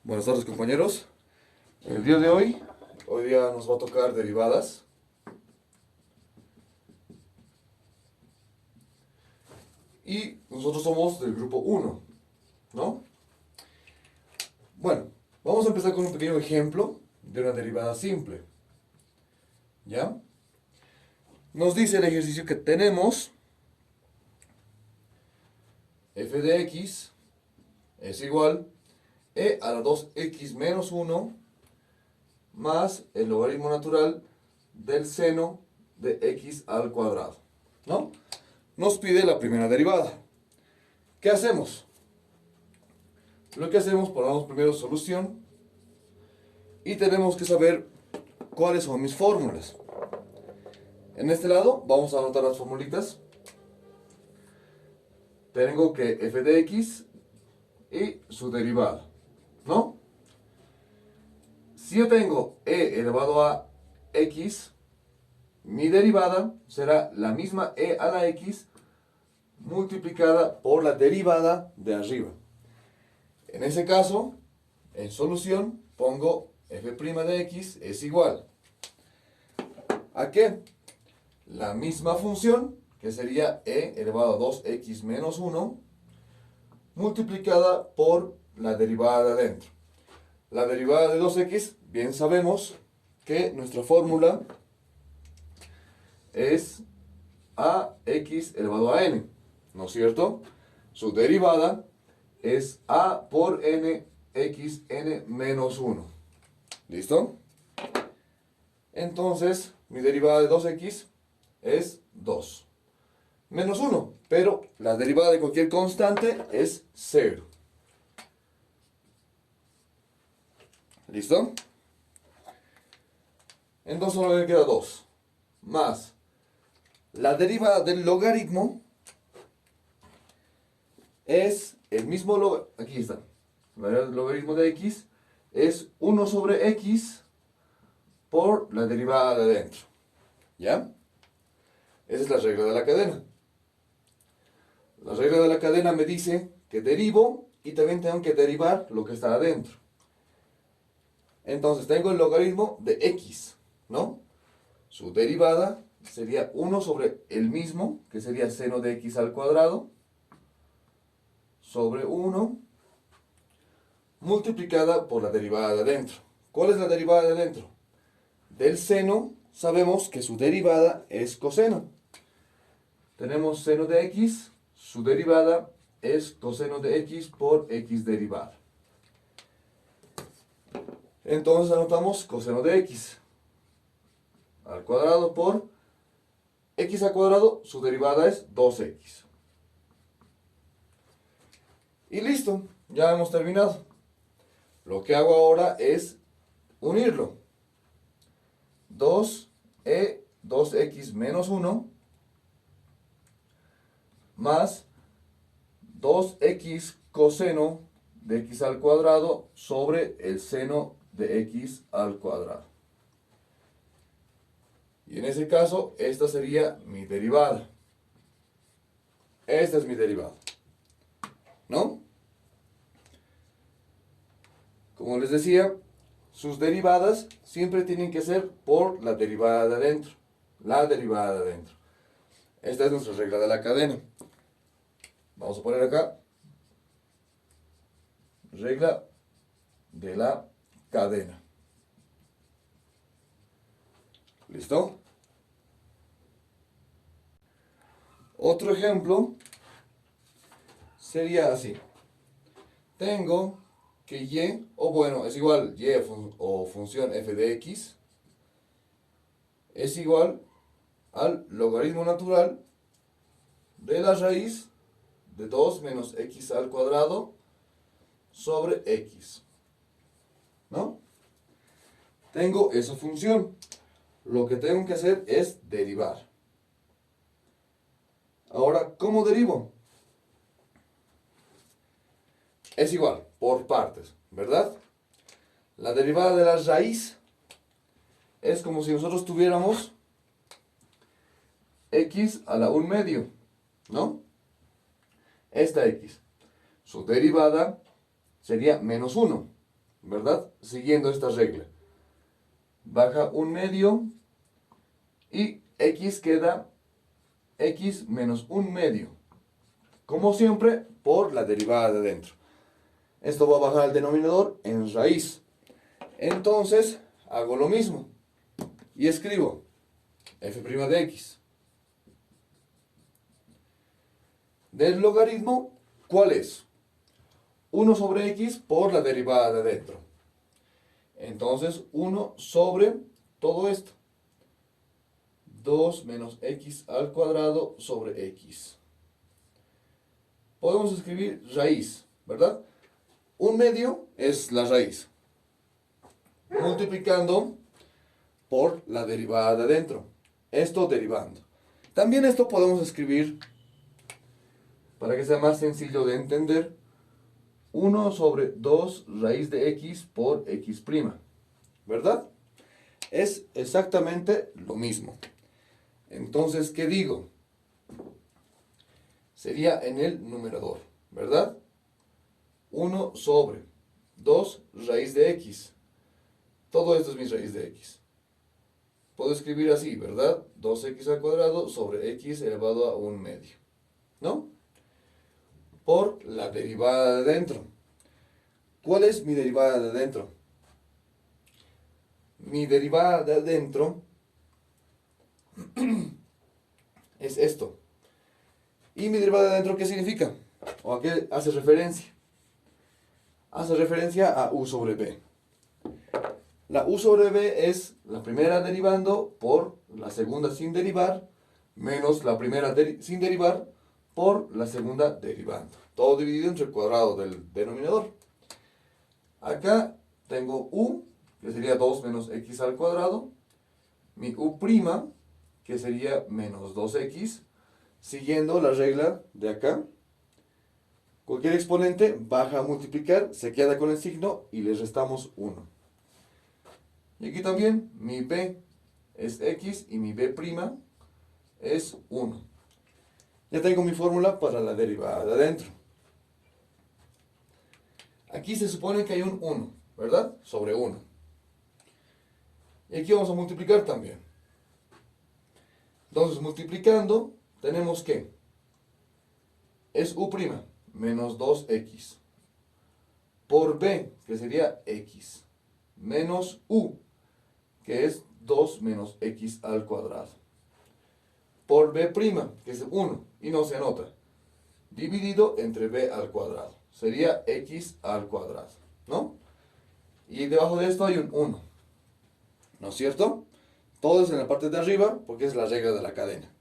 Buenas tardes, compañeros. El día de hoy día nos va a tocar derivadas. Y nosotros somos del grupo 1, ¿no? Bueno, vamos a empezar con un pequeño ejemplo de una derivada simple. ¿Ya? Nos dice el ejercicio que tenemos f de x es igual e a la 2x menos 1 más el logaritmo natural del seno de x al cuadrado, ¿no? Nos pide la primera derivada. ¿Qué hacemos? Lo que hacemos, ponemos primero solución y tenemos que saber cuáles son mis fórmulas. En este lado vamos a anotar las formulitas. Tengo que f de x y su derivada, ¿no? Si yo tengo e elevado a x, mi derivada será la misma e a la x multiplicada por la derivada de arriba. En ese caso, en solución, pongo f' de x es igual ¿a qué? La misma función, que sería e elevado a 2x menos 1, multiplicada por la derivada de adentro. La derivada de 2x, bien sabemos que nuestra fórmula es ax elevado a n, ¿no es cierto? Su derivada es a por n x n menos 1. ¿Listo? Entonces, mi derivada de 2x es 2. Menos 1, pero la derivada de cualquier constante es 0. ¿Listo? Entonces solo me queda 2. Más la derivada del logaritmo es el mismo aquí está. El logaritmo de x es 1 sobre x por la derivada de adentro. ¿Ya? Esa es la regla de la cadena. La regla de la cadena me dice que derivo y también tengo que derivar lo que está adentro. Entonces tengo el logaritmo de x, ¿no? Su derivada sería 1 sobre el mismo, que sería seno de x al cuadrado, sobre 1, multiplicada por la derivada de adentro. ¿Cuál es la derivada de adentro? Del seno sabemos que su derivada es coseno. Tenemos seno de x, su derivada es coseno de x por x derivada. Entonces anotamos coseno de x al cuadrado por x al cuadrado, su derivada es 2x. Y listo, ya hemos terminado. Lo que hago ahora es unirlo. 2e 2x menos 1 más 2x coseno de x al cuadrado sobre el seno de x al cuadrado. Y en ese caso, esta sería mi derivada. Esta es mi derivada, ¿no? Como les decía, sus derivadas siempre tienen que ser por la derivada de adentro. La derivada de adentro. Esta es nuestra regla de la cadena. Vamos a poner acá. Regla de la cadena. ¿Listo? Otro ejemplo sería así. Tengo que y, o bueno, es igual y o función f de x, es igual al logaritmo natural de la raíz de 2 menos x al cuadrado sobre x. ¿No? Tengo esa función. Lo que tengo que hacer es derivar. Ahora, ¿cómo derivo? Es igual, por partes, ¿verdad? La derivada de la raíz es como si nosotros tuviéramos x a la 1 medio, ¿no? Esta x. Su derivada sería menos 1. ¿verdad? Siguiendo esta regla. Baja un medio y x queda x menos un medio. Como siempre, por la derivada de adentro. Esto va a bajar al denominador en raíz. Entonces, hago lo mismo. Y escribo f' de x. Del logaritmo, ¿cuál es? 1 sobre x por la derivada de adentro. Entonces, 1 sobre todo esto. 2 menos x al cuadrado sobre x. Podemos escribir raíz, ¿verdad? Un medio es la raíz. Multiplicando por la derivada de adentro. Esto derivando. También esto podemos escribir, para que sea más sencillo de entender, 1 sobre 2 raíz de x por x'. ¿Verdad? Es exactamente lo mismo. Entonces, ¿qué digo? Sería en el numerador, ¿verdad? 1 sobre 2 raíz de x. Todo esto es mi raíz de x. Puedo escribir así, ¿verdad? 2x al cuadrado sobre x elevado a un medio. ¿No? Por la derivada de adentro. ¿Cuál es mi derivada de adentro? Mi derivada de adentro es esto. ¿Y mi derivada de adentro qué significa? ¿O a qué hace referencia? Hace referencia a u sobre b. La u sobre b es la primera derivando por la segunda sin derivar, menos la primera sin derivar por la segunda derivando. Todo dividido entre el cuadrado del denominador. Acá tengo u, que sería 2 menos x al cuadrado. Mi u', que sería menos 2x. Siguiendo la regla de acá. Cualquier exponente baja a multiplicar, se queda con el signo y le restamos 1. Y aquí también mi b es x y mi b' es 1. Ya tengo mi fórmula para la derivada de adentro. Aquí se supone que hay un 1, ¿verdad? Sobre 1. Y aquí vamos a multiplicar también. Entonces, multiplicando, tenemos que es u' menos 2x por b, que sería x, menos u, que es 2 menos x al cuadrado, por b', que es 1, y no se anota, dividido entre b al cuadrado. Sería x al cuadrado, ¿no? Y debajo de esto hay un 1, ¿no es cierto? Todo es en la parte de arriba, porque es la regla de la cadena.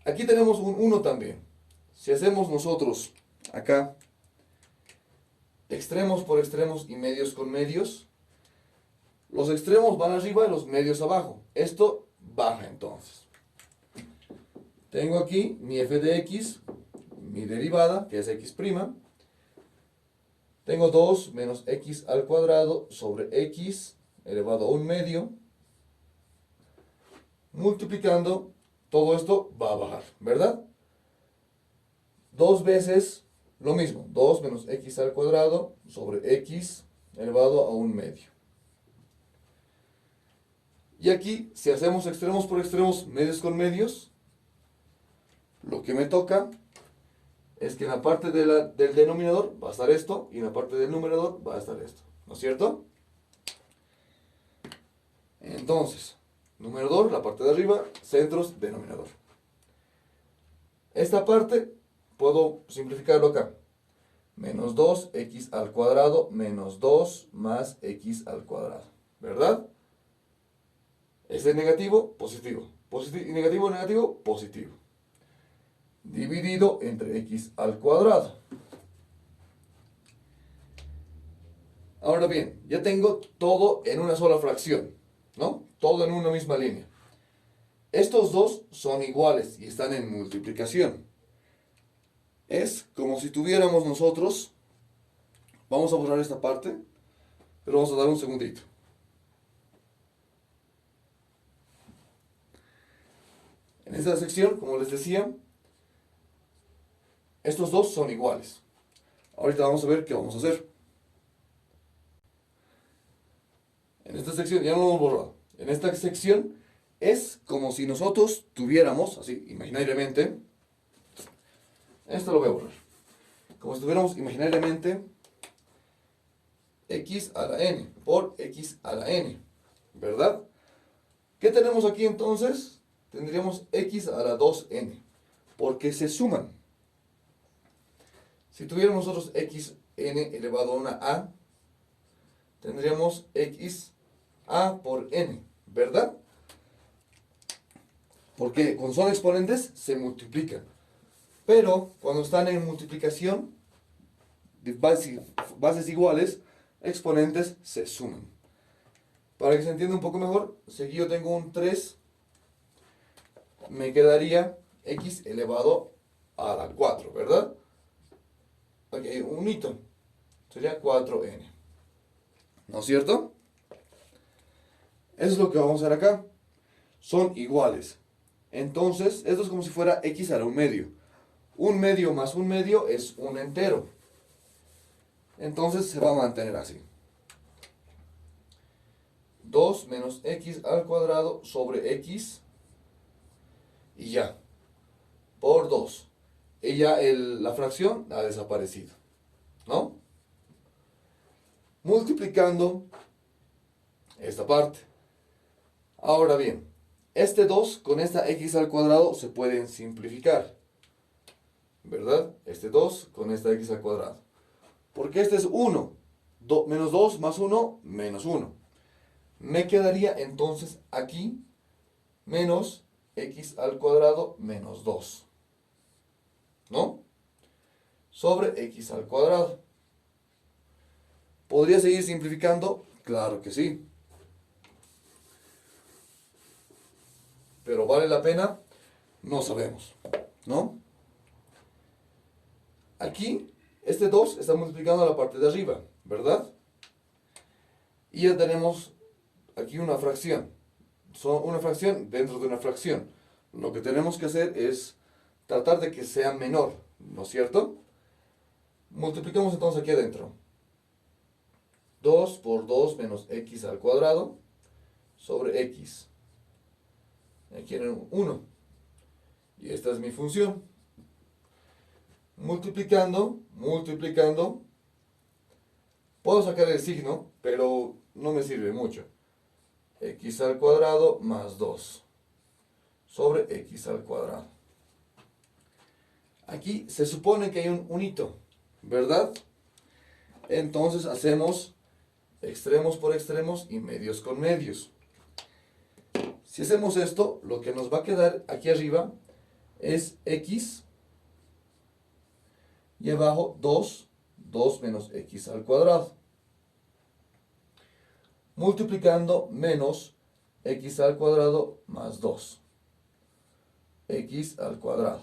Aquí tenemos un 1 también. Si hacemos nosotros acá extremos por extremos y medios con medios, los extremos van arriba y los medios abajo. Esto baja entonces. Tengo aquí mi f de x, mi derivada, que es x'. Tengo 2 menos x al cuadrado sobre x elevado a un medio. Multiplicando, todo esto va a bajar, ¿verdad? 2 veces lo mismo, 2 menos x al cuadrado sobre x elevado a un medio. Y aquí, si hacemos extremos por extremos, medios con medios, lo que me toca es que en la parte del denominador va a estar esto y en la parte del numerador va a estar esto, ¿no es cierto? Entonces, numerador, la parte de arriba, centros, denominador. Esta parte puedo simplificarlo acá. Menos 2x al cuadrado menos 2 más x al cuadrado. ¿Verdad? Este es negativo, positivo. Negativo, negativo, positivo. Dividido entre x al cuadrado. Ahora bien, ya tengo todo en una sola fracción, ¿no? Todo en una misma línea. Estos dos son iguales y están en multiplicación. Es como si tuviéramos nosotros, vamos a borrar esta parte, pero vamos a dar un segundito. En esta sección, como les decía, estos dos son iguales. Ahorita vamos a ver qué vamos a hacer. esta sección, ya no lo hemos borrado. En esta sección es como si nosotros tuviéramos, así, imaginariamente, esto lo voy a borrar. Como si tuviéramos imaginariamente x a la n por x a la n, ¿verdad? ¿Qué tenemos aquí entonces? Tendríamos x a la 2n, porque se suman. Si tuviéramos nosotros xn elevado a una a, tendríamos x a por n, ¿verdad? Porque cuando son exponentes se multiplican. Pero cuando están en multiplicación, de bases iguales, exponentes se suman. Para que se entienda un poco mejor, si aquí yo tengo un 3, me quedaría x elevado a la 4, ¿verdad? Aquí hay un hito, sería 4n. ¿No es cierto? Eso es lo que vamos a hacer acá. Son iguales. Entonces, esto es como si fuera x a la 1/2. 1/2 más 1/2 es un entero. Entonces se va a mantener así. 2 menos x al cuadrado sobre x y ya. Por 2. Y ya la fracción ha desaparecido. ¿No? Multiplicando esta parte. Ahora bien, este 2 con esta x al cuadrado se pueden simplificar. ¿Verdad? Este 2 con esta x al cuadrado. Porque este es 1. Menos 2 más 1, menos 1. Me quedaría entonces aquí menos x al cuadrado menos 2. ¿No? Sobre x al cuadrado. ¿Podría seguir simplificando? Claro que sí. Pero ¿vale la pena? No sabemos. ¿No? Aquí, este 2 está multiplicando a la parte de arriba, ¿verdad? Y ya tenemos aquí una fracción. Son una fracción dentro de una fracción. Lo que tenemos que hacer es tratar de que sea menor, ¿no es cierto? Multiplicamos entonces aquí adentro. 2 por 2 menos x al cuadrado sobre x. Aquí en 1. Y esta es mi función. Multiplicando. Puedo sacar el signo, pero no me sirve mucho. X al cuadrado más 2 sobre x al cuadrado. Aquí se supone que hay un hito, ¿verdad? Entonces hacemos extremos por extremos y medios con medios. Si hacemos esto, lo que nos va a quedar aquí arriba es x y abajo 2 menos x al cuadrado. Multiplicando menos x al cuadrado más 2. X al cuadrado.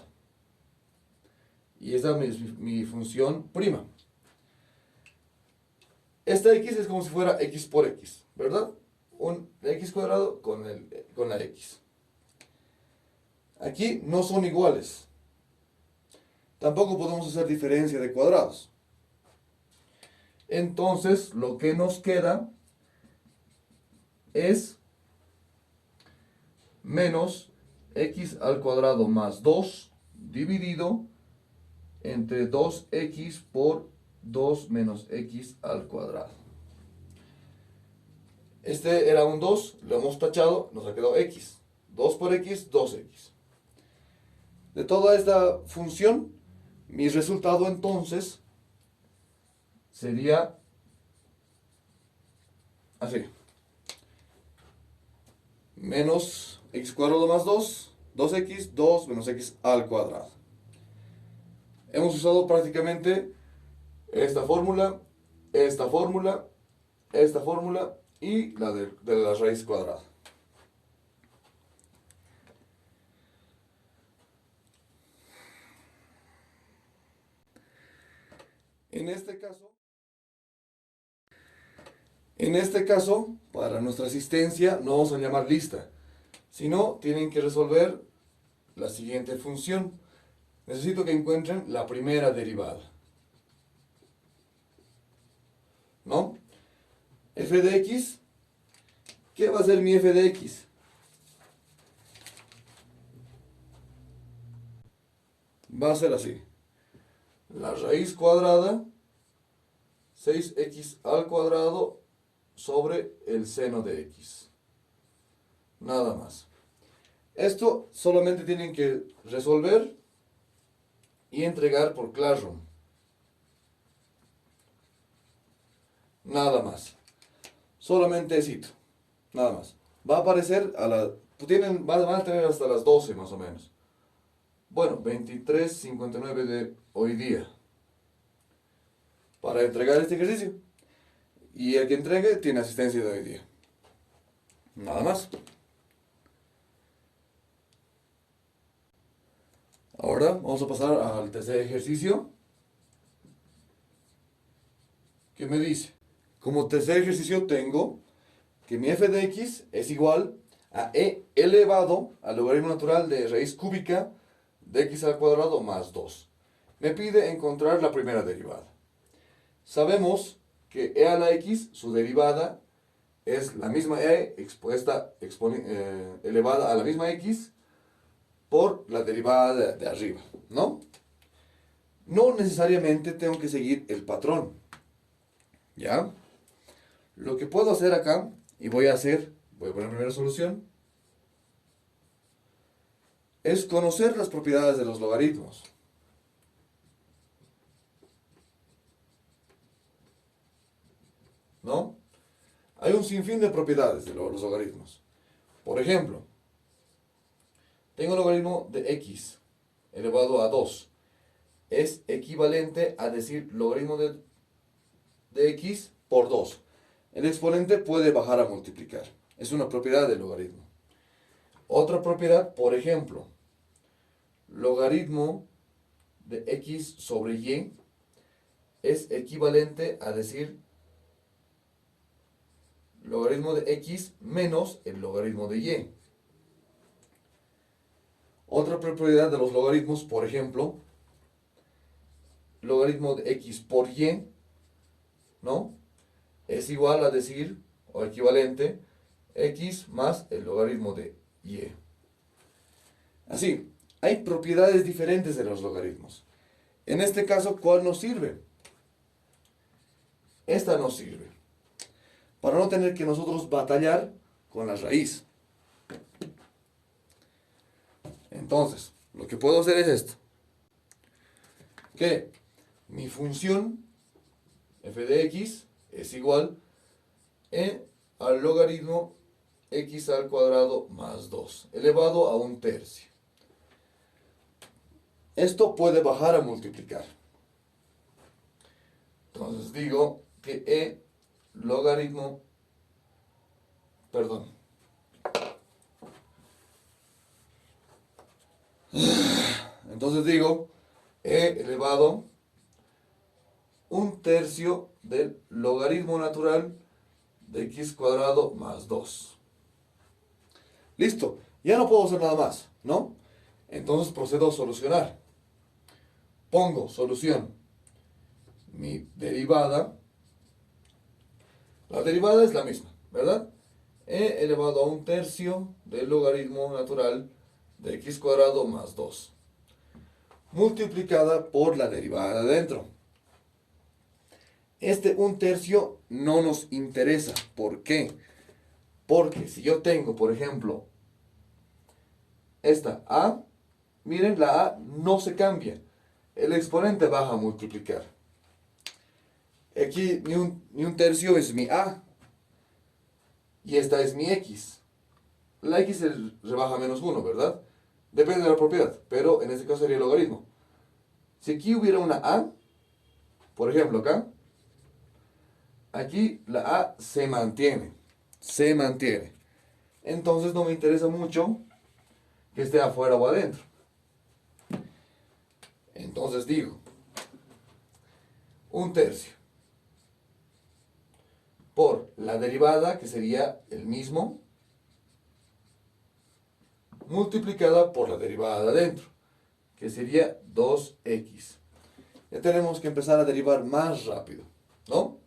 Y esa es mi función prima. Esta x es como si fuera x por x, ¿verdad? Un x cuadrado con la x. Aquí no son iguales. Tampoco podemos hacer diferencia de cuadrados. Entonces, lo que nos queda es menos x al cuadrado más 2 dividido entre 2x por 2 menos x al cuadrado. Este era un 2, lo hemos tachado, nos ha quedado x. 2 por x, 2x. De toda esta función, mi resultado entonces sería así. Menos x cuadrado más 2, 2x, 2 menos x al cuadrado. Hemos usado prácticamente esta fórmula, esta fórmula, esta fórmula y la de la raíz cuadrada. En este caso, para nuestra asistencia no vamos a llamar lista, sino tienen que resolver la siguiente función. Necesito que encuentren la primera derivada. ¿No? F de x ¿Qué va a ser mi f de x? Va a ser así. La raíz cuadrada 6x al cuadrado sobre el seno de x. Nada más. Esto solamente tienen que resolver y entregar por Classroom. Nada más. Solamente esito. Nada más. Va a aparecer a la... van a tener hasta las 12 más o menos. Bueno, 23:59 de hoy día. Para entregar este ejercicio. Y el que entregue tiene asistencia de hoy día. Nada más. Ahora vamos a pasar al tercer ejercicio. ¿Qué me dice? Como tercer ejercicio tengo que mi f de x es igual a e elevado al logaritmo natural de raíz cúbica de x al cuadrado más 2. Me pide encontrar la primera derivada. Sabemos que e a la x, su derivada, es la misma e elevada a la misma x por la derivada de arriba, ¿no? No necesariamente tengo que seguir el patrón, ¿ya? Lo que puedo hacer acá, y voy a poner primera solución, es conocer las propiedades de los logaritmos. ¿No? Hay un sinfín de propiedades de los logaritmos. Por ejemplo, tengo el logaritmo de x elevado a 2. Es equivalente a decir logaritmo de x por 2. El exponente puede bajar a multiplicar. Es una propiedad del logaritmo. Otra propiedad, por ejemplo, logaritmo de x sobre y es equivalente a decir logaritmo de x menos el logaritmo de y. Otra propiedad de los logaritmos, por ejemplo, logaritmo de x por y, ¿no? Es igual a decir, o equivalente, x más el logaritmo de y. Así, hay propiedades diferentes de los logaritmos. En este caso, ¿cuál nos sirve? Esta nos sirve. Para no tener que nosotros batallar con la raíz. Entonces, lo que puedo hacer es esto. Que mi función f de x es igual al logaritmo x al cuadrado más 2, elevado a 1/3. Esto puede bajar a multiplicar. Entonces digo que logaritmo, perdón. Entonces digo elevado 1/3 del logaritmo natural de x cuadrado más 2. Listo, ya no puedo hacer nada más, ¿no? Entonces procedo a solucionar. Pongo solución. Mi derivada. La derivada es la misma, ¿verdad? E elevado a 1/3 del logaritmo natural de x cuadrado más 2. Multiplicada por la derivada de adentro. Este 1/3 no nos interesa. ¿Por qué? Porque si yo tengo, por ejemplo, esta a, miren, la a no se cambia. El exponente baja a multiplicar. Aquí ni un tercio es mi a. Y esta es mi x. La x se rebaja a -1, ¿verdad? Depende de la propiedad, pero en este caso sería el logaritmo. Si aquí hubiera una a, por ejemplo acá, aquí la a se mantiene. Se mantiene. Entonces no me interesa mucho que esté afuera o adentro. Entonces digo, 1/3 por la derivada, que sería el mismo, multiplicada por la derivada de adentro, que sería 2x. Ya tenemos que empezar a derivar más rápido, ¿no?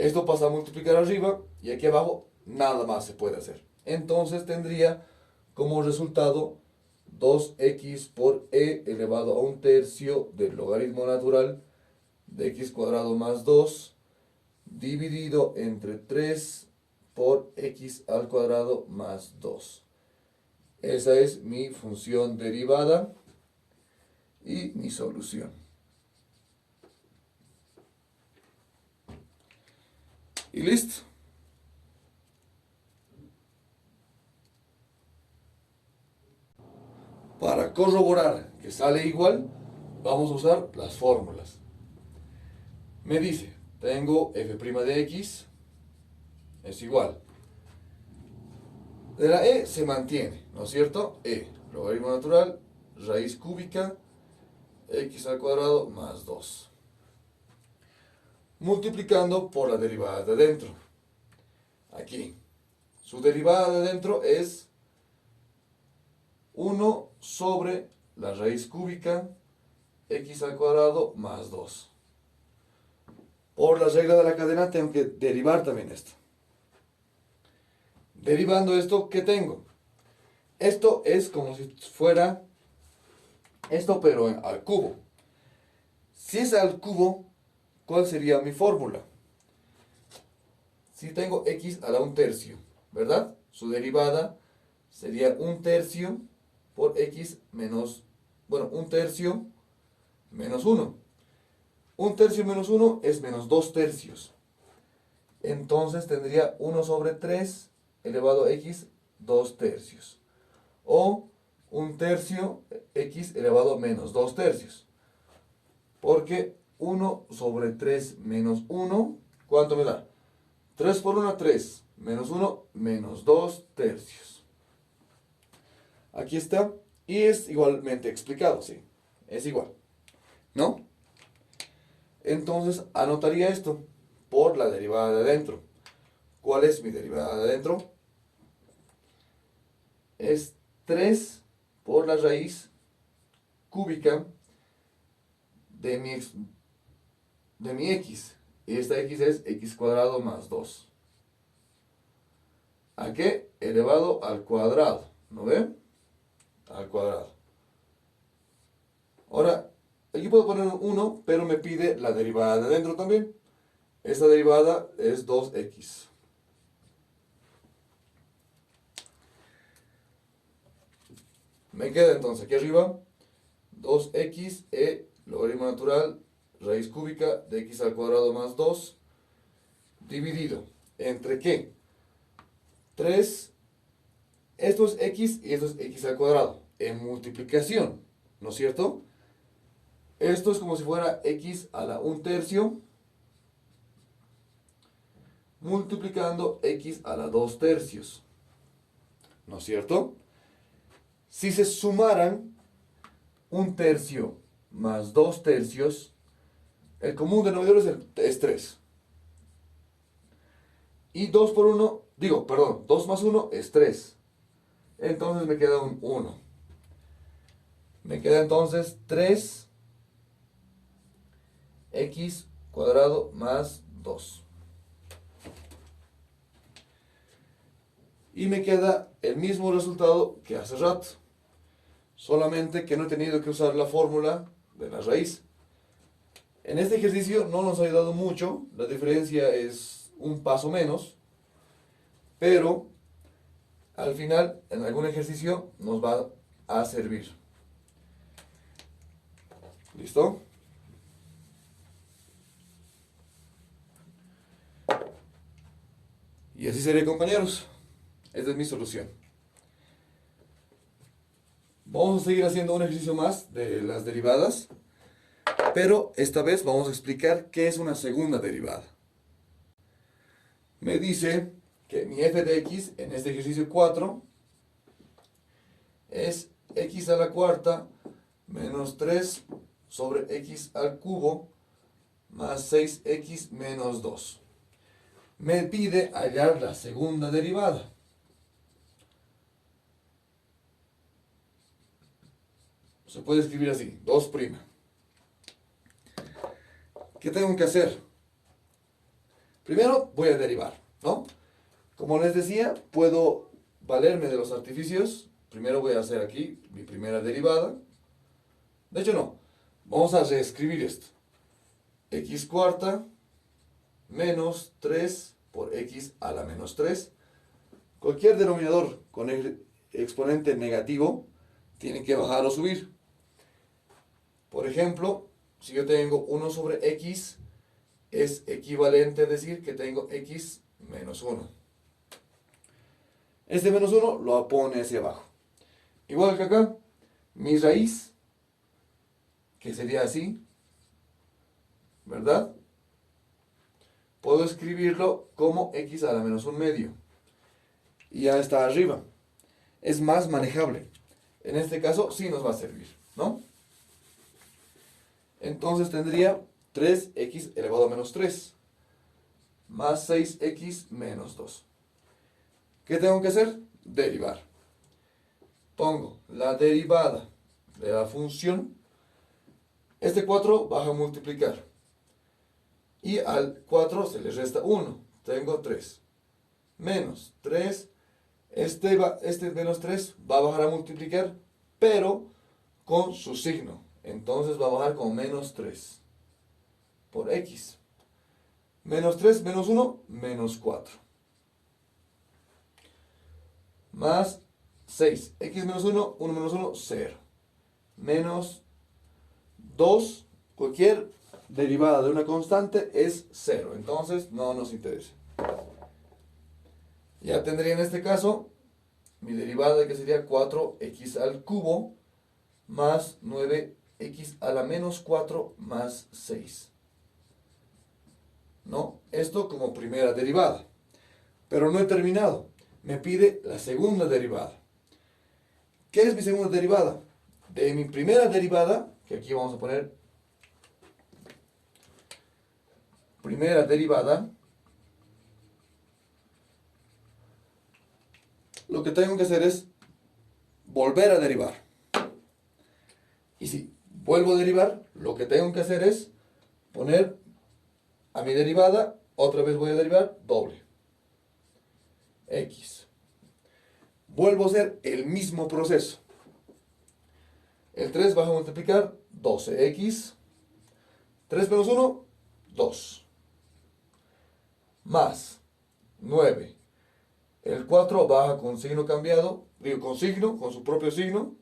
Esto pasa a multiplicar arriba y aquí abajo nada más se puede hacer. Entonces tendría como resultado 2x por e elevado a un tercio del logaritmo natural de x cuadrado más 2 dividido entre 3 por x al cuadrado más 2. Esa es mi función derivada y mi solución. Y listo. Para corroborar que sale igual, vamos a usar las fórmulas. Me dice, tengo f' de x es igual. De la e se mantiene, ¿no es cierto? E, logaritmo natural, raíz cúbica, x al cuadrado más 2. Multiplicando por la derivada de dentro. Aquí. Su derivada de dentro es 1 sobre la raíz cúbica, x al cuadrado más 2. Por la regla de la cadena tengo que derivar también esto. Derivando esto, ¿qué tengo? Esto es como si fuera esto, pero al cubo. Si es al cubo, ¿cuál sería mi fórmula? Si tengo x a la 1/3, ¿verdad? Su derivada sería 1/3 por x menos, bueno, 1/3 menos 1. 1/3 menos 1 es menos 2/3. Entonces tendría 1 sobre 3 elevado a x 2/3. O 1/3 x elevado a menos 2/3. Porque 1 sobre 3 menos 1, ¿cuánto me da? 3 por 1, 3. Menos 1, menos 2/3. Aquí está. Y es igualmente explicado, sí. Es igual. ¿No? Entonces anotaría esto por la derivada de adentro. ¿Cuál es mi derivada de adentro? Es 3 por la raíz cúbica de mi x. Y esta x es x cuadrado más 2. ¿A qué? Elevado al cuadrado. ¿No ven? Al cuadrado. Ahora, aquí puedo poner un 1, pero me pide la derivada de adentro también. Esta derivada es 2x. Me queda entonces aquí arriba 2x logaritmo natural, raíz cúbica de x al cuadrado más 2, dividido entre ¿qué? 3, esto es x y esto es x al cuadrado, en multiplicación, ¿no es cierto? Esto es como si fuera x a la 1/3 multiplicando x a la 2/3, ¿no es cierto? Si se sumaran 1/3 más 2/3, el común denominador es 3. Y 2 por 1, digo, perdón, 2 más 1 es 3. Entonces me queda un 1. Me queda entonces 3x cuadrado más 2. Y me queda el mismo resultado que hace rato. Solamente que no he tenido que usar la fórmula de la raíz. En este ejercicio no nos ha ayudado mucho. La diferencia es un paso menos. Pero al final, en algún ejercicio, nos va a servir. ¿Listo? Y así sería, compañeros. Esta es mi solución. Vamos a seguir haciendo un ejercicio más de las derivadas, pero esta vez vamos a explicar qué es una segunda derivada. Me dice que mi f de x en este ejercicio 4 es x a la cuarta menos 3 sobre x al cubo más 6x menos 2. Me pide hallar la segunda derivada. Se puede escribir así, 2'. ¿Qué tengo que hacer? Primero voy a derivar, ¿no? Como les decía, puedo valerme de los artificios. Primero voy a hacer aquí mi primera derivada. De hecho, no. Vamos a reescribir esto. X cuarta menos 3 por x a la menos 3. Cualquier denominador con el exponente negativo tiene que bajar o subir. Por ejemplo, si yo tengo 1 sobre x, es equivalente a decir que tengo x menos 1. Este menos 1 lo pone hacia abajo. Igual que acá, mi raíz, que sería así, ¿verdad? Puedo escribirlo como x a la menos 1 medio. Y ya está arriba. Es más manejable. En este caso sí nos va a servir, ¿no? Entonces tendría 3x elevado a menos 3 más 6x menos 2. ¿Qué tengo que hacer? Derivar. Pongo la derivada de la función. Este 4 baja a multiplicar. Y al 4 se le resta 1. Tengo 3. Menos 3. Este menos 3 va a bajar a multiplicar, pero con su signo. Entonces va a bajar como menos 3 por x. Menos 3 menos 1, menos 4. Más 6. X menos 1, 1 menos 1, 0. Menos 2. Cualquier derivada de una constante es 0. Entonces no nos interesa. Ya tendría en este caso mi derivada, que sería 4x al cubo más 9x a la menos 4 más 6. ¿No? Esto como primera derivada. Pero no he terminado. Me pide la segunda derivada. ¿Qué es mi segunda derivada? De mi primera derivada, que aquí vamos a poner primera derivada, lo que tengo que hacer es volver a derivar. Y si vuelvo a derivar, lo que tengo que hacer es poner a mi derivada, otra vez voy a derivar, doble. X. Vuelvo a hacer el mismo proceso. El 3 va a multiplicar 12x. 3 menos 1, 2. Más 9. El 4 baja con signo cambiado, digo con signo, con su propio signo.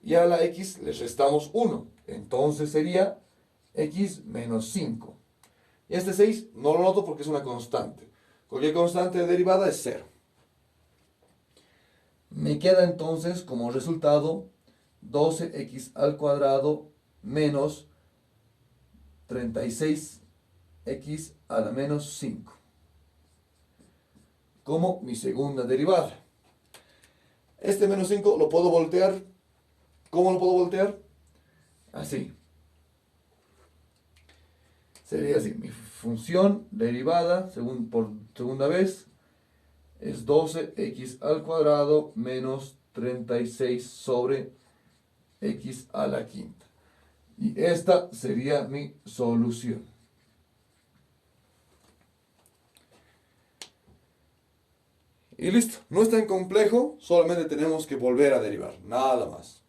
Y a la x le restamos 1. Entonces sería x menos 5. Y este 6 no lo noto porque es una constante. Cualquier constante de derivada es 0. Me queda entonces como resultado 12x al cuadrado menos 36x a la menos 5. Como mi segunda derivada. Este menos 5 lo puedo voltear. ¿Cómo lo puedo voltear? Así. Sería así. Mi función derivada por segunda vez es 12x al cuadrado menos 36 sobre x a la quinta. Y esta sería mi solución. Y listo. No es tan complejo, solamente tenemos que volver a derivar. Nada más.